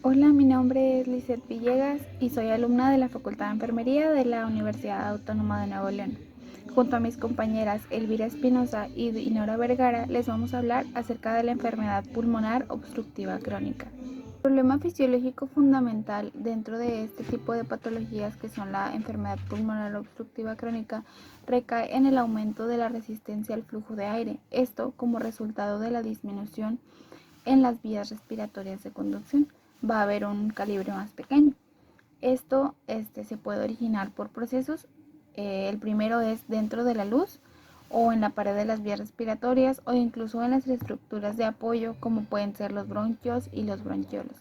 Hola, mi nombre es Lizeth Villegas y soy alumna de la Facultad de Enfermería de la Universidad Autónoma de Nuevo León. Junto a mis compañeras Elvira Espinosa y Dinora Vergara les vamos a hablar acerca de la enfermedad pulmonar obstructiva crónica. El problema fisiológico fundamental dentro de este tipo de patologías que son la enfermedad pulmonar obstructiva crónica recae en el aumento de la resistencia al flujo de aire, esto como resultado de la disminución en las vías respiratorias de conducción. Va a haber un calibre más pequeño. Esto se puede originar por procesos. El primero es dentro de la luz o en la pared de las vías respiratorias o incluso en las estructuras de apoyo como pueden ser los bronquios y los bronquiolos.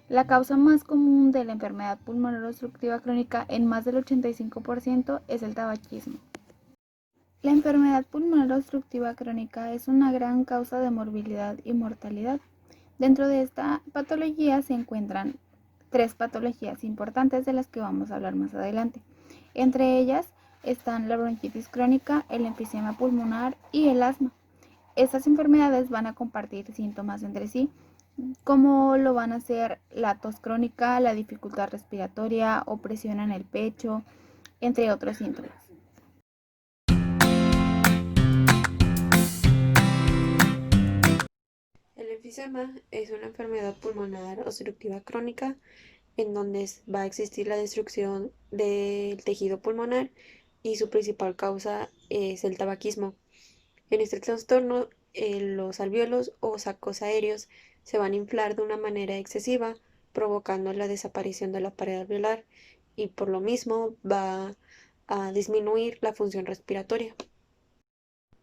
La causa más común de la enfermedad pulmonar obstructiva crónica en más del 85% es el tabaquismo. La enfermedad pulmonar obstructiva crónica es una gran causa de morbilidad y mortalidad. Dentro de esta patología se encuentran tres patologías importantes de las que vamos a hablar más adelante. Entre ellas están la bronquitis crónica, el enfisema pulmonar y el asma. Estas enfermedades van a compartir síntomas entre sí, como lo van a ser la tos crónica, la dificultad respiratoria, opresión en el pecho, entre otros síntomas. El enfisema es una enfermedad pulmonar obstructiva crónica en donde va a existir la destrucción del tejido pulmonar y su principal causa es el tabaquismo. En este trastorno, los alvéolos o sacos aéreos se van a inflar de una manera excesiva, provocando la desaparición de la pared alveolar y por lo mismo va a disminuir la función respiratoria.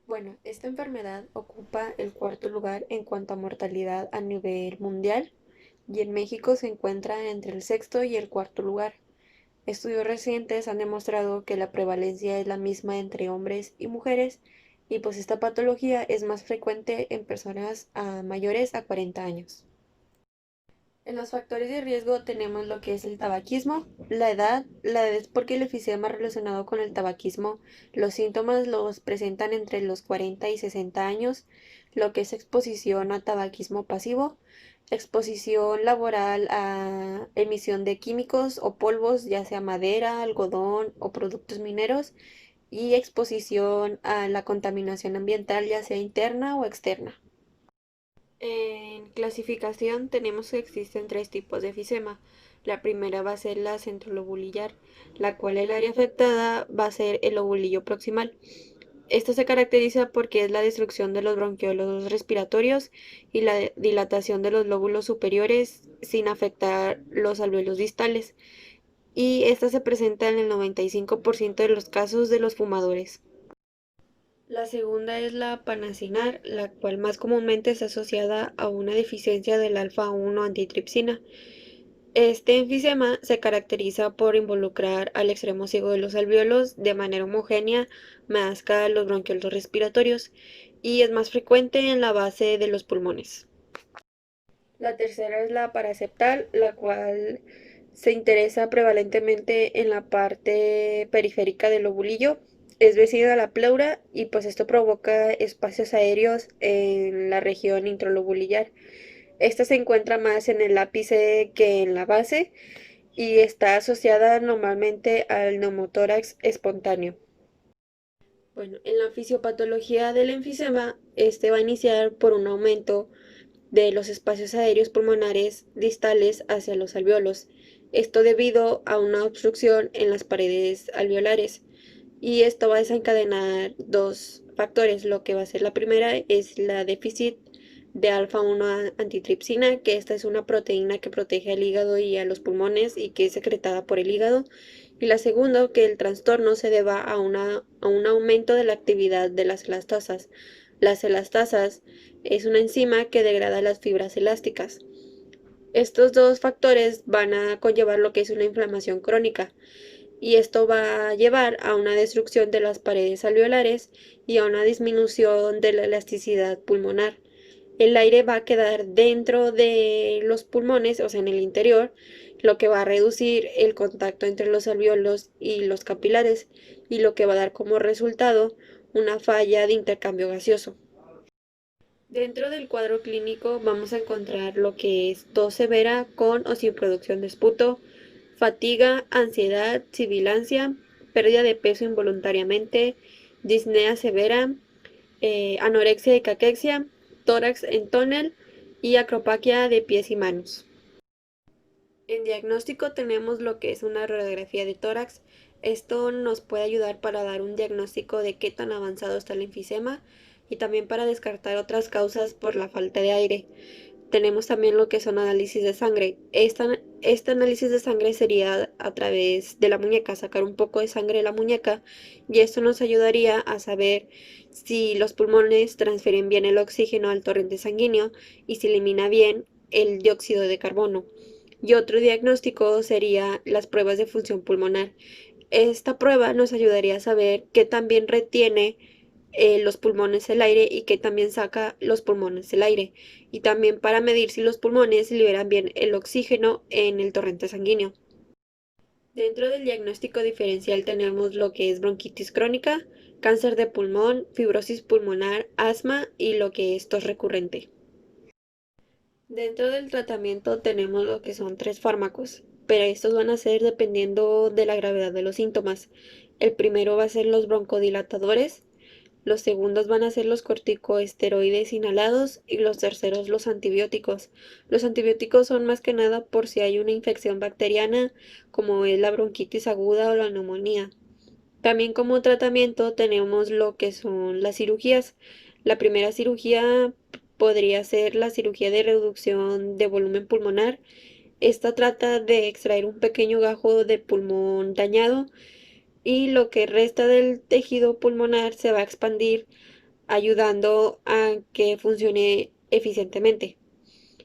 Bueno, esta enfermedad ocupa el cuarto lugar en cuanto a mortalidad a nivel mundial y en México se encuentra entre el sexto y el cuarto lugar. Estudios recientes han demostrado que la prevalencia es la misma entre hombres y mujeres y pues esta patología es más frecuente en personas mayores a 40 años. En los factores de riesgo tenemos lo que es el tabaquismo, la edad es porque el enfisema relacionado con el tabaquismo, los síntomas los presentan entre los 40 y 60 años, lo que es exposición a tabaquismo pasivo, exposición laboral a emisión de químicos o polvos, ya sea madera, algodón o productos mineros, y exposición a la contaminación ambiental, ya sea interna o externa. En clasificación tenemos que existen tres tipos de efisema. La primera va a ser la centrolobulillar, la cual el área afectada va a ser el lobulillo proximal. Esto se caracteriza porque es la destrucción de los bronquiolos respiratorios y la dilatación de los lóbulos superiores sin afectar los alvéolos distales. Y esta se presenta en el 95% de los casos de los fumadores. La segunda es la panacinar, la cual más comúnmente está asociada a una deficiencia del alfa-1 antitripsina. Este enfisema se caracteriza por involucrar al extremo ciego de los alvéolos de manera homogénea más que los bronquiolos respiratorios y es más frecuente en la base de los pulmones. La tercera es la paraceptal, la cual se interesa prevalentemente en la parte periférica del lobulillo. Es vecina a la pleura y pues esto provoca espacios aéreos en la región intralobulillar. Esta se encuentra más en el ápice que en la base y está asociada normalmente al neumotórax espontáneo. Bueno, en la fisiopatología del enfisema, este va a iniciar por un aumento de los espacios aéreos pulmonares distales hacia los alvéolos. Esto debido a una obstrucción en las paredes alveolares. Y esto va a desencadenar dos factores. Lo que va a ser la primera es la déficit de alfa-1 antitripsina, que esta es una proteína que protege al hígado y a los pulmones y que es secretada por el hígado. Y la segunda, que el trastorno se deba a un aumento de la actividad de las elastasas. Las elastasas es una enzima que degrada las fibras elásticas. Estos dos factores van a conllevar lo que es una inflamación crónica y esto va a llevar a una destrucción de las paredes alveolares y a una disminución de la elasticidad pulmonar. El aire va a quedar dentro de los pulmones, o sea, en el interior, lo que va a reducir el contacto entre los alvéolos y los capilares y lo que va a dar como resultado una falla de intercambio gaseoso. Dentro del cuadro clínico vamos a encontrar lo que es tos severa con o sin producción de esputo, fatiga, ansiedad, sibilancia, pérdida de peso involuntariamente, disnea severa, anorexia y caquexia, tórax en tónel y acropaquia de pies y manos. En diagnóstico tenemos lo que es una radiografía de tórax. Esto nos puede ayudar para dar un diagnóstico de qué tan avanzado está el enfisema y también para descartar otras causas por la falta de aire. Tenemos también lo que son análisis de sangre. Este análisis de sangre sería a través de la muñeca, sacar un poco de sangre de la muñeca y esto nos ayudaría a saber si los pulmones transfieren bien el oxígeno al torrente sanguíneo y si elimina bien el dióxido de carbono. Y otro diagnóstico sería las pruebas de función pulmonar. Esta prueba nos ayudaría a saber qué también retiene los pulmones el aire y qué también saca los pulmones el aire. Y también para medir si los pulmones liberan bien el oxígeno en el torrente sanguíneo. Dentro del diagnóstico diferencial tenemos lo que es bronquitis crónica, cáncer de pulmón, fibrosis pulmonar, asma y lo que es tos recurrente. Dentro del tratamiento tenemos lo que son tres fármacos, pero estos van a ser dependiendo de la gravedad de los síntomas. El primero va a ser los broncodilatadores, los segundos van a ser los corticosteroides inhalados y los terceros los antibióticos. Los antibióticos son más que nada por si hay una infección bacteriana, como es la bronquitis aguda o la neumonía. También como tratamiento tenemos lo que son las cirugías. La primera cirugía podría ser la cirugía de reducción de volumen pulmonar. Esta trata de extraer un pequeño gajo de pulmón dañado y lo que resta del tejido pulmonar se va a expandir ayudando a que funcione eficientemente.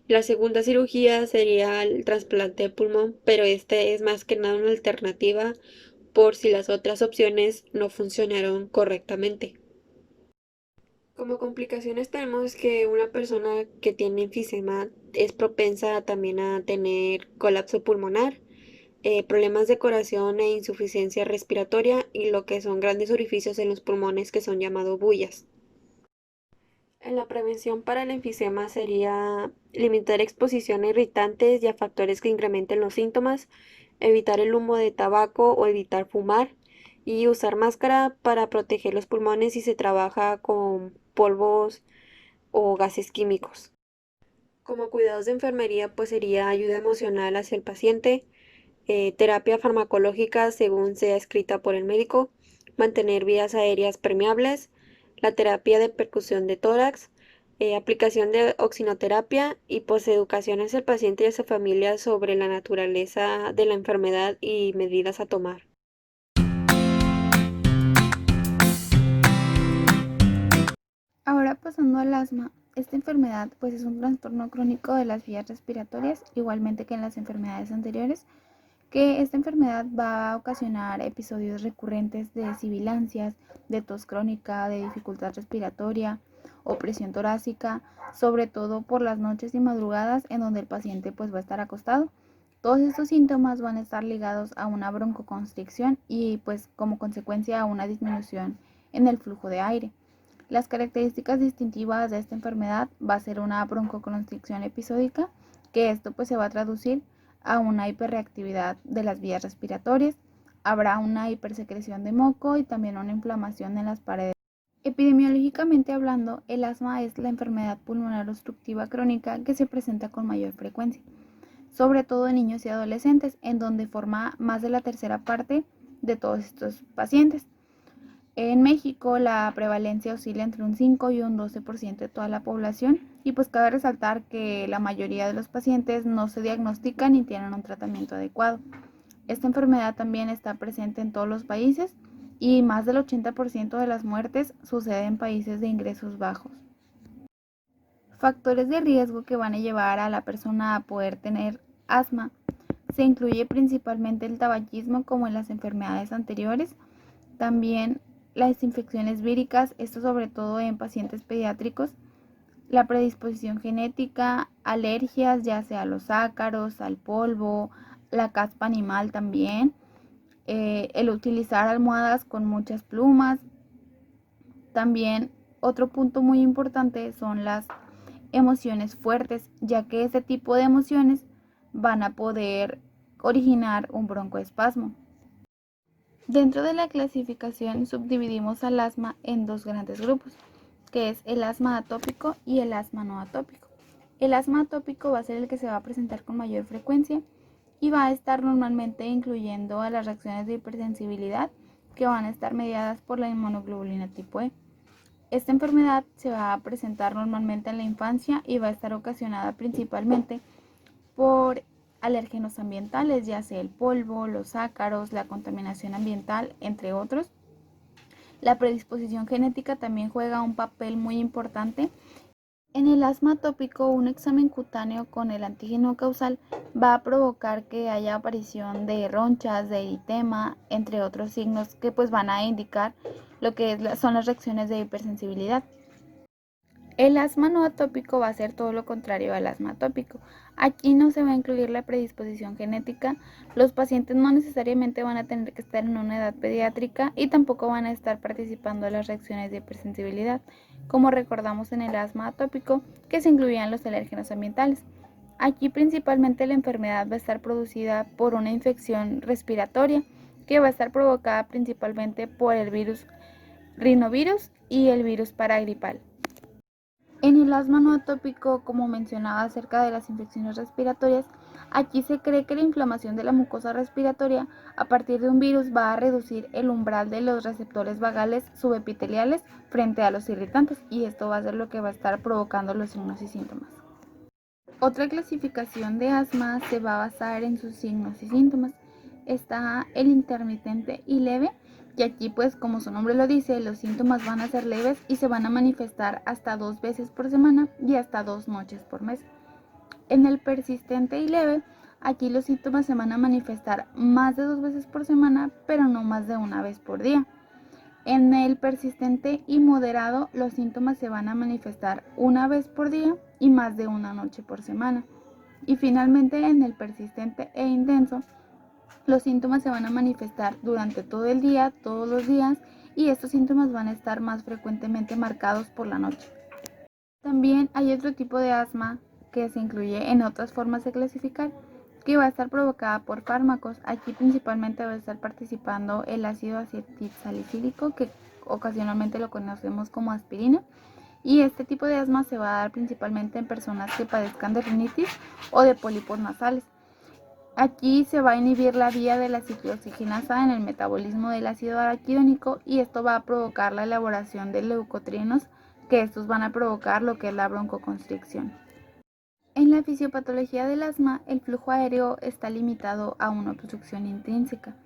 La segunda cirugía sería el trasplante de pulmón, pero esta es más que nada una alternativa por si las otras opciones no funcionaron correctamente. Como complicaciones tenemos que una persona que tiene enfisema es propensa también a tener colapso pulmonar, problemas de corazón e insuficiencia respiratoria y lo que son grandes orificios en los pulmones que son llamados bullas. En la prevención para el enfisema sería limitar exposición a irritantes y a factores que incrementen los síntomas, evitar el humo de tabaco o evitar fumar y usar máscara para proteger los pulmones si se trabaja con polvos o gases químicos. Como cuidados de enfermería, pues sería ayuda emocional hacia el paciente, terapia farmacológica según sea escrita por el médico, mantener vías aéreas permeables, la terapia de percusión de tórax, aplicación de oxinoterapia y pues educación hacia el paciente y a su familia sobre la naturaleza de la enfermedad y medidas a tomar. Ahora pasando al asma, esta enfermedad pues es un trastorno crónico de las vías respiratorias, igualmente que en las enfermedades anteriores, que esta enfermedad va a ocasionar episodios recurrentes de sibilancias, de tos crónica, de dificultad respiratoria, opresión torácica, sobre todo por las noches y madrugadas en donde el paciente pues va a estar acostado. Todos estos síntomas van a estar ligados a una broncoconstricción y pues como consecuencia a una disminución en el flujo de aire. Las características distintivas de esta enfermedad va a ser una broncoconstricción episódica, que esto pues se va a traducir a una hiperreactividad de las vías respiratorias, habrá una hipersecreción de moco y también una inflamación en las paredes. Epidemiológicamente hablando, el asma es la enfermedad pulmonar obstructiva crónica que se presenta con mayor frecuencia, sobre todo en niños y adolescentes, en donde forma más de la tercera parte de todos estos pacientes. En México la prevalencia oscila entre un 5 y un 12% de toda la población y pues cabe resaltar que la mayoría de los pacientes no se diagnostican ni tienen un tratamiento adecuado. Esta enfermedad también está presente en todos los países y más del 80% de las muertes sucede en países de ingresos bajos. Factores de riesgo que van a llevar a la persona a poder tener asma se incluye principalmente el tabaquismo como en las enfermedades anteriores, también las infecciones víricas, esto sobre todo en pacientes pediátricos, la predisposición genética, alergias ya sea a los ácaros, al polvo, la caspa animal también, el utilizar almohadas con muchas plumas, también Otro punto muy importante son las emociones fuertes, ya que este tipo de emociones van a poder originar un broncoespasmo. Dentro de la clasificación subdividimos al asma en dos grandes grupos, que es el asma atópico y el asma no atópico. El asma atópico va a ser el que se va a presentar con mayor frecuencia y va a estar normalmente incluyendo a las reacciones de hipersensibilidad que van a estar mediadas por la inmunoglobulina tipo E. Esta enfermedad se va a presentar normalmente en la infancia y va a estar ocasionada principalmente por alérgenos ambientales, ya sea el polvo, los ácaros, la contaminación ambiental, entre otros. La predisposición genética también juega un papel muy importante. En el asma atópico, un examen cutáneo con el antígeno causal va a provocar que haya aparición de ronchas, de eritema, entre otros signos que pues van a indicar lo que son las reacciones de hipersensibilidad. El asma no atópico va a ser todo lo contrario al asma atópico. Aquí no se va a incluir la predisposición genética. Los pacientes no necesariamente van a tener que estar en una edad pediátrica y tampoco van a estar participando en las reacciones de hipersensibilidad, como recordamos en el asma atópico, que se incluían los alérgenos ambientales. Aquí principalmente la enfermedad va a estar producida por una infección respiratoria que va a estar provocada principalmente por el virus rinovirus y el virus paragripal. En el asma no atópico, como mencionaba acerca de las infecciones respiratorias, aquí se cree que la inflamación de la mucosa respiratoria a partir de un virus va a reducir el umbral de los receptores vagales subepiteliales frente a los irritantes y esto va a ser lo que va a estar provocando los signos y síntomas. Otra clasificación de asma se va a basar en sus signos y síntomas. Está el intermitente y leve, y aquí pues como su nombre lo dice, los síntomas van a ser leves y se van a manifestar hasta 2 veces por semana y hasta 2 noches por mes. En el persistente y leve, aquí los síntomas se van a manifestar más de 2 veces por semana, pero no más de una vez por día. En el persistente y moderado, los síntomas se van a manifestar una vez por día y más de una noche por semana. Y finalmente, en el persistente e intenso, los síntomas se van a manifestar durante todo el día, todos los días, y estos síntomas van a estar más frecuentemente marcados por la noche. También hay otro tipo de asma que se incluye en otras formas de clasificar, que va a estar provocada por fármacos. Aquí principalmente va a estar participando el ácido acetilsalicílico, que ocasionalmente lo conocemos como aspirina. Y este tipo de asma se va a dar principalmente en personas que padezcan de rinitis o de pólipos nasales. Aquí se va a inhibir la vía de la ciclooxigenasa en el metabolismo del ácido araquidónico y esto va a provocar la elaboración de leucotrienos, que estos van a provocar lo que es la broncoconstricción. En la fisiopatología del asma, el flujo aéreo está limitado a una obstrucción intrínseca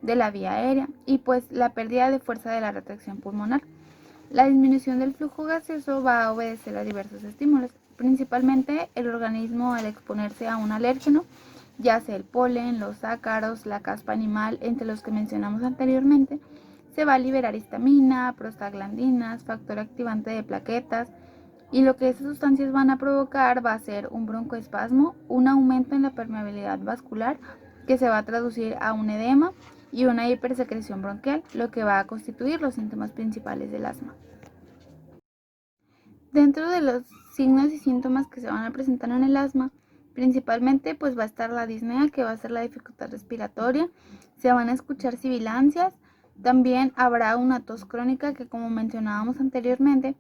de la vía aérea y pues la pérdida de fuerza de la retracción pulmonar. La disminución del flujo gaseoso va a obedecer a diversos estímulos, principalmente el organismo al exponerse a un alérgeno, ya sea el polen, los ácaros, la caspa animal, entre los que mencionamos anteriormente, se va a liberar histamina, prostaglandinas, factor activante de plaquetas, y lo que esas sustancias van a provocar va a ser un broncoespasmo, un aumento en la permeabilidad vascular que se va a traducir a un edema y una hipersecreción bronquial, lo que va a constituir los síntomas principales del asma. Dentro de los signos y síntomas que se van a presentar en el asma, principalmente pues va a estar la disnea, que va a ser la dificultad respiratoria, se van a escuchar sibilancias, también habrá una tos crónica que, como mencionábamos anteriormente,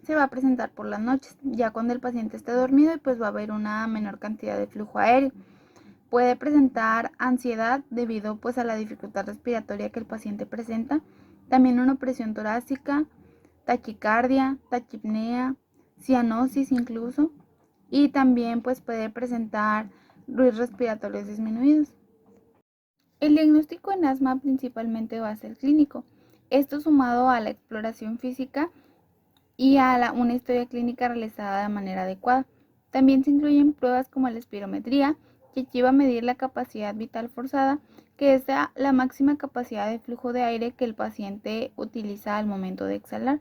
se va a presentar por las noches, ya cuando el paciente esté dormido, y pues va a haber una menor cantidad de flujo aéreo. Puede presentar ansiedad debido pues a la dificultad respiratoria que el paciente presenta, también una opresión torácica, taquicardia, tachipnea, cianosis incluso, y también pues puede presentar ruidos respiratorios disminuidos. El diagnóstico en asma principalmente va a ser clínico. Esto sumado a la exploración física y a una historia clínica realizada de manera adecuada. También se incluyen pruebas como la espirometría, que aquí va a medir la capacidad vital forzada, que es la máxima capacidad de flujo de aire que el paciente utiliza al momento de exhalar.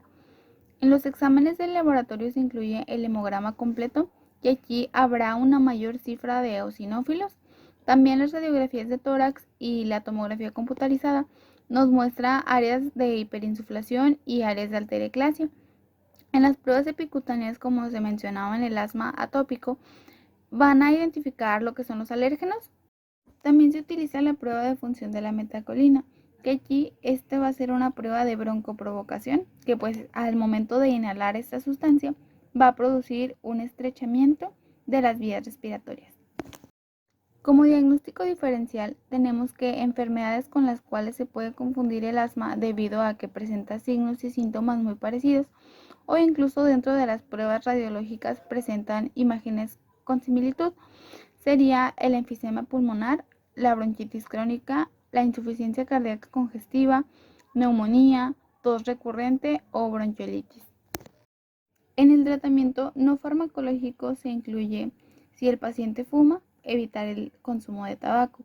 En los exámenes del laboratorio se incluye el hemograma completo, y aquí habrá una mayor cifra de eosinófilos. También las radiografías de tórax y la tomografía computarizada nos muestra áreas de hiperinsuflación y áreas de altereclasia. En las pruebas epicutáneas, como se mencionaba en el asma atópico, van a identificar lo que son los alérgenos. También se utiliza la prueba de función de la metacolina, que aquí va a ser una prueba de broncoprovocación, que pues al momento de inhalar esta sustancia va a producir un estrechamiento de las vías respiratorias. Como diagnóstico diferencial, tenemos que enfermedades con las cuales se puede confundir el asma debido a que presenta signos y síntomas muy parecidos, o incluso dentro de las pruebas radiológicas presentan imágenes con similitud, sería el enfisema pulmonar, la bronquitis crónica, la insuficiencia cardíaca congestiva, neumonía, tos recurrente o bronquiolitis. En el tratamiento no farmacológico se incluye, si el paciente fuma, evitar el consumo de tabaco,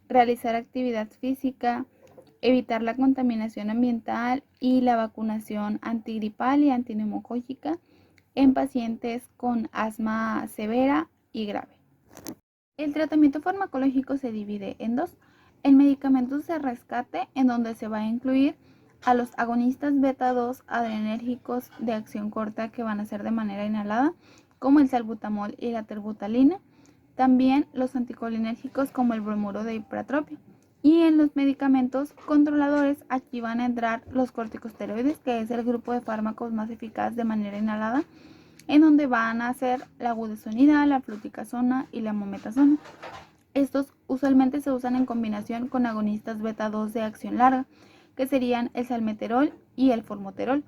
realizar actividad física, evitar la contaminación ambiental y la vacunación antigripal y antineumocógica en pacientes con asma severa y grave. El tratamiento farmacológico se divide en dos: el medicamentos de rescate, en donde se va a incluir a los agonistas beta 2 adrenérgicos de acción corta, que van a ser de manera inhalada, como el salbutamol y la terbutalina. También los anticolinérgicos, como el bromuro de hipratropia. Y en los medicamentos controladores, aquí van a entrar los corticosteroides, que es el grupo de fármacos más eficaz de manera inhalada, en donde van a ser la budesonida, la fluticasona y la mometasona. Estos usualmente se usan en combinación con agonistas beta 2 de acción larga, que serían el salmeterol y el formoterol.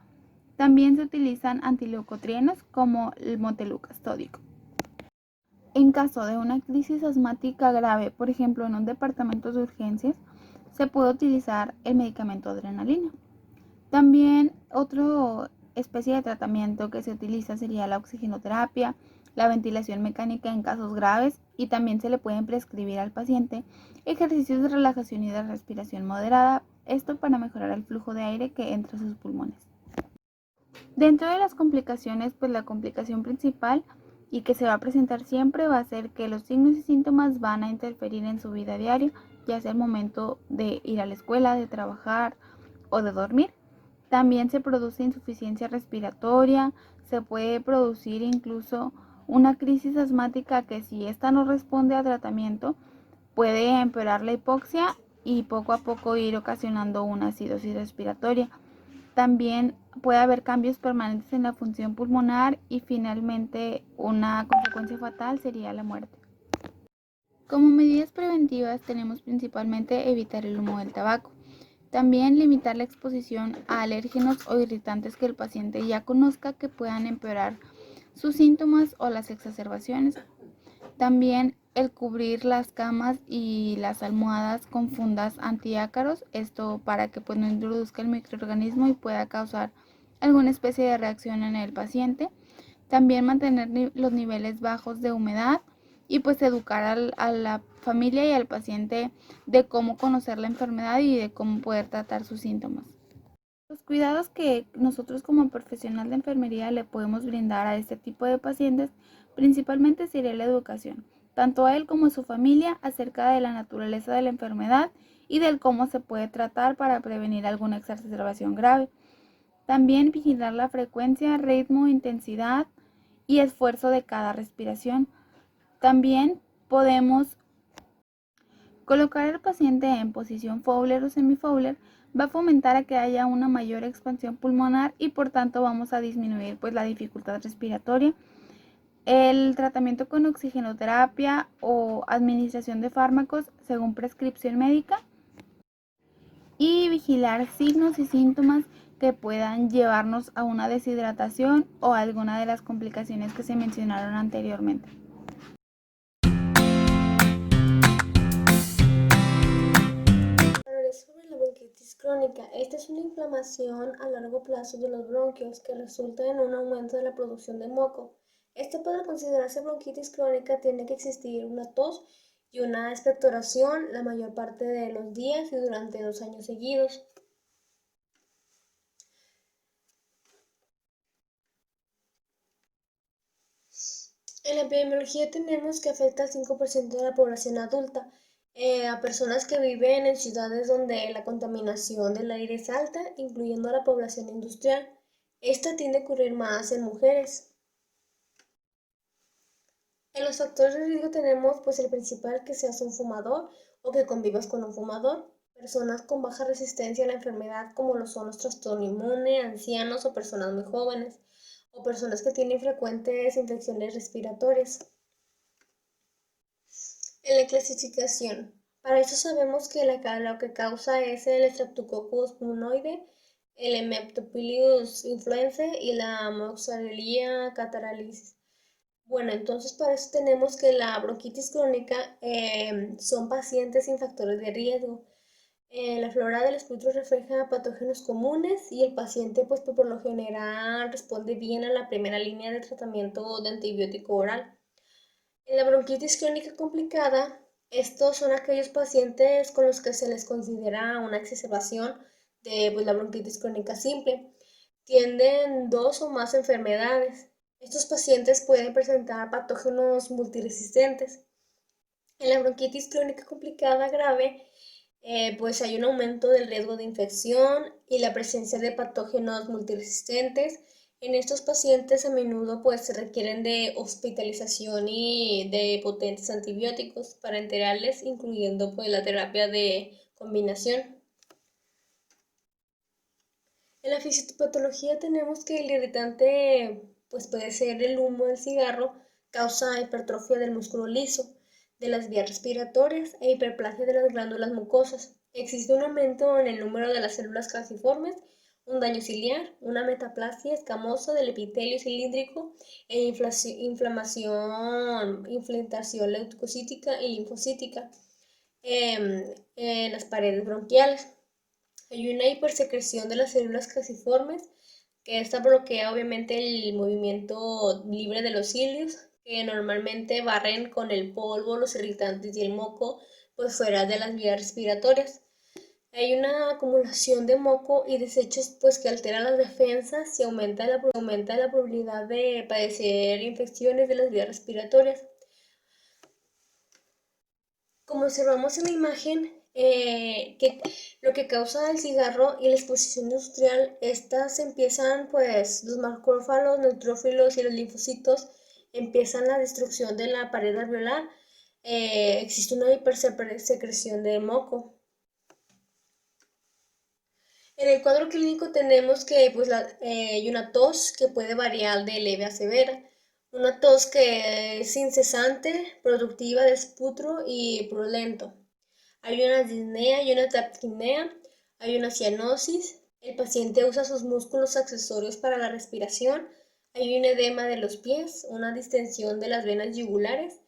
También se utilizan antileucotrienos como el montelukast. En caso de una crisis asmática grave, por ejemplo en un departamento de urgencias, se puede utilizar el medicamento adrenalina. También otra especie de tratamiento que se utiliza sería la oxigenoterapia, la ventilación mecánica en casos graves, y también se le pueden prescribir al paciente ejercicios de relajación y de respiración moderada, esto para mejorar el flujo de aire que entra a sus pulmones. Dentro de las complicaciones, pues la complicación principal y que se va a presentar siempre va a ser que los signos y síntomas van a interferir en su vida diaria, ya sea el momento de ir a la escuela, de trabajar o de dormir. También se produce insuficiencia respiratoria, se puede producir incluso una crisis asmática que, si esta no responde a tratamiento, puede empeorar la hipoxia y poco a poco ir ocasionando una acidosis respiratoria. También puede haber cambios permanentes en la función pulmonar y finalmente una consecuencia fatal sería la muerte. Como medidas preventivas tenemos principalmente evitar el humo del tabaco. También limitar la exposición a alérgenos o irritantes que el paciente ya conozca, que puedan empeorar sus síntomas o las exacerbaciones. También el cubrir las camas y las almohadas con fundas antiácaros, esto para que pues no introduzca el microorganismo y pueda causar alguna especie de reacción en el paciente. También mantener los niveles bajos de humedad y pues educar a la familia y al paciente de cómo conocer la enfermedad y de cómo poder tratar sus síntomas. Los cuidados que nosotros como profesional de enfermería le podemos brindar a este tipo de pacientes principalmente sería la educación, tanto a él como a su familia, acerca de la naturaleza de la enfermedad y del cómo se puede tratar para prevenir alguna exacerbación grave. También vigilar la frecuencia, ritmo, intensidad y esfuerzo de cada respiración. También podemos colocar al paciente en posición Fowler o semi-Fowler, va a fomentar a que haya una mayor expansión pulmonar y por tanto vamos a disminuir pues la dificultad respiratoria. El tratamiento con oxigenoterapia o administración de fármacos según prescripción médica, y vigilar signos y síntomas que puedan llevarnos a una deshidratación o alguna de las complicaciones que se mencionaron anteriormente. Hablaré sobre la bronquitis crónica. Esta es una inflamación a largo plazo de los bronquios que resulta en un aumento de la producción de moco. Esto, para considerarse bronquitis crónica, tiene que existir una tos y una expectoración la mayor parte de los días y durante 2 años seguidos. En la epidemiología tenemos que afecta al 5% de la población adulta, a personas que viven en ciudades donde la contaminación del aire es alta, incluyendo a la población industrial. Esta tiende a ocurrir más en mujeres. En los factores de riesgo tenemos pues el principal, que seas un fumador o que convivas con un fumador, personas con baja resistencia a la enfermedad como lo son los trastornos inmune, ancianos o personas muy jóvenes, o personas que tienen frecuentes infecciones respiratorias. En la clasificación, para eso sabemos que lo que causa es el Streptococcus pneumoniae, el Hematophilus influenzae y la Moxarella catarrhalis. Bueno, entonces para eso tenemos que la bronquitis crónica son pacientes sin factores de riesgo. La flora del espectro refleja patógenos comunes y el paciente pues por lo general responde bien a la primera línea de tratamiento de antibiótico oral. En la bronquitis crónica complicada, estos son aquellos pacientes con los que se les considera una exacerbación de pues, la bronquitis crónica simple. Tienden dos o más enfermedades. Estos pacientes pueden presentar patógenos multiresistentes. En la bronquitis crónica complicada grave, pues hay un aumento del riesgo de infección y la presencia de patógenos multiresistentes. En estos pacientes a menudo pues se requieren de hospitalización y de potentes antibióticos parenterales, incluyendo pues la terapia de combinación. En la fisiopatología tenemos que el irritante pues puede ser el humo del cigarro, causa hipertrofia del músculo liso, de las vías respiratorias e hiperplasia de las glándulas mucosas. Existe un aumento en el número de las células calciformes, un daño ciliar, una metaplasia escamosa del epitelio cilíndrico e infiltración leucocítica y linfocítica en las paredes bronquiales. Hay una hipersecreción de las células calciformes, que esta bloquea obviamente el movimiento libre de los cilios, que normalmente barren con el polvo, los irritantes y el moco, pues fuera de las vías respiratorias. Hay una acumulación de moco y desechos pues que altera las defensas y aumenta la probabilidad de padecer infecciones de las vías respiratorias. Como observamos en la imagen, que lo que causa el cigarro y la exposición industrial, estas empiezan, pues, los macrófagos, neutrófilos y los linfocitos empiezan la destrucción de la pared alveolar. Existe una hipersecreción de moco. En el cuadro clínico tenemos que pues, hay una tos que puede variar de leve a severa, una tos que es incesante, productiva de esputro y purulento. Hay una disnea y una taquipnea, hay una cianosis, el paciente usa sus músculos accesorios para la respiración, hay un edema de los pies, una distensión de las venas yugulares,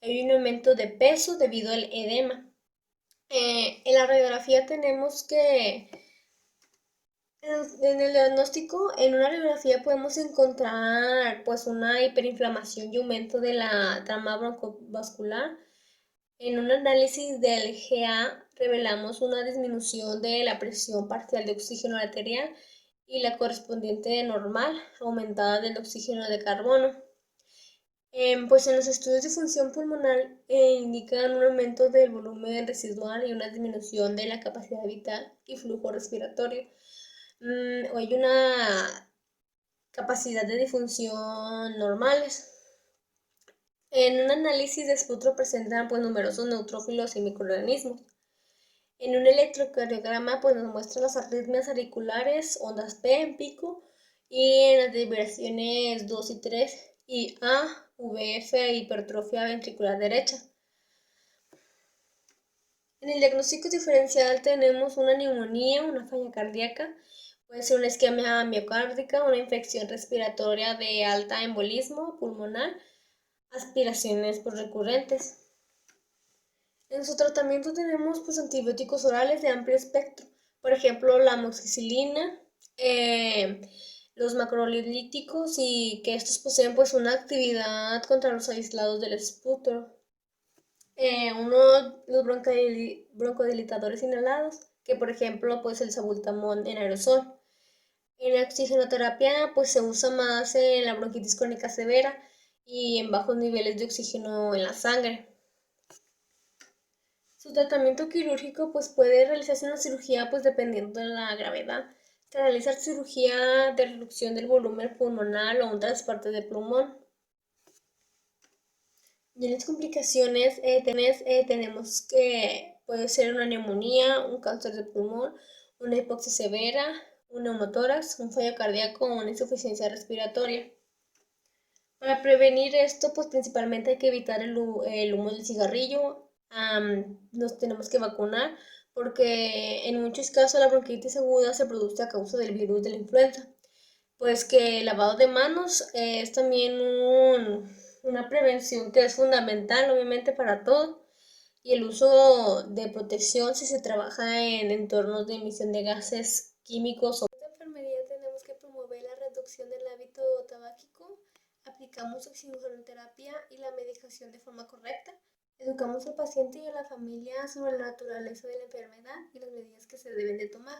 hay un aumento de peso debido al edema. En la radiografía tenemos que en el diagnóstico, en una radiografía podemos encontrar pues una hiperinflamación y aumento de la trama broncovascular. En un análisis del GA revelamos una disminución de la presión parcial de oxígeno arterial y la correspondiente normal aumentada del oxígeno de carbono. Pues en los estudios de función pulmonar indican un aumento del volumen residual y una disminución de la capacidad vital y flujo respiratorio. Hay una capacidad de difusión normales. En un análisis de esputro presentan pues, numerosos neutrófilos y microorganismos. En un electrocardiograma pues, nos muestra las arritmias auriculares, ondas P en pico, y en las vibraciones 2 y 3, y A, VF e hipertrofia ventricular derecha. En el diagnóstico diferencial tenemos una neumonía, una falla cardíaca, puede ser una isquemia miocárdica, una infección respiratoria de alta embolismo pulmonar, aspiraciones pues, recurrentes. En su tratamiento tenemos pues, antibióticos orales de amplio espectro, por ejemplo la amoxicilina, los macrolíticos y que estos poseen pues, una actividad contra los aislados del esputro. Los broncodilatadores inhalados, que por ejemplo pues el salbutamol en aerosol. En la oxigenoterapia pues se usa más en la bronquitis crónica severa y en bajos niveles de oxígeno en la sangre. Su tratamiento quirúrgico pues puede realizarse una cirugía pues dependiendo de la gravedad. Se realiza cirugía de reducción del volumen pulmonar o un trasplante de pulmón. Y en las complicaciones tenemos que puede ser una neumonía, un cáncer de pulmón, una hipoxia severa, un neumotórax, un fallo cardíaco o una insuficiencia respiratoria. Para prevenir esto, pues principalmente hay que evitar el humo del cigarrillo. Nos tenemos que vacunar porque en muchos casos la bronquitis aguda se produce a causa del virus de la influenza. Pues que el lavado de manos es también una prevención que es fundamental, obviamente, para todo. Y el uso de protección si se trabaja en entornos de emisión de gases químicos. En enfermería tenemos que promover la reducción del hábito tabáquico, aplicamos oxigenoterapia y la medicación de forma correcta, educamos al paciente y a la familia sobre la naturaleza de la enfermedad y las medidas que se deben de tomar.